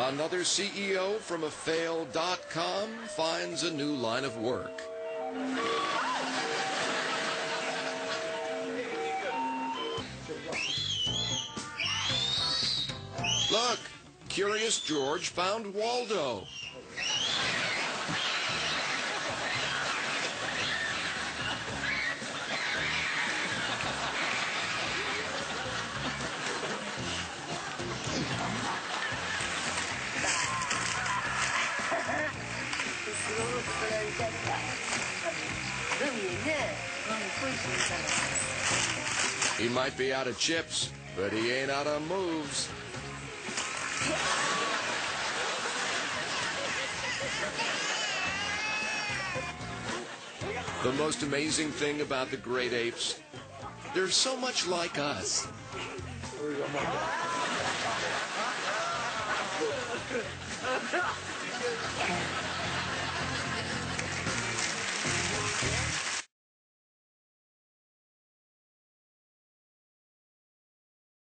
Another CEO from a failed.com finds a new line of work. Look, Curious George found Waldo. He might be out of chips, but he ain't out of moves. The most amazing thing about the great apes, they're so much like us.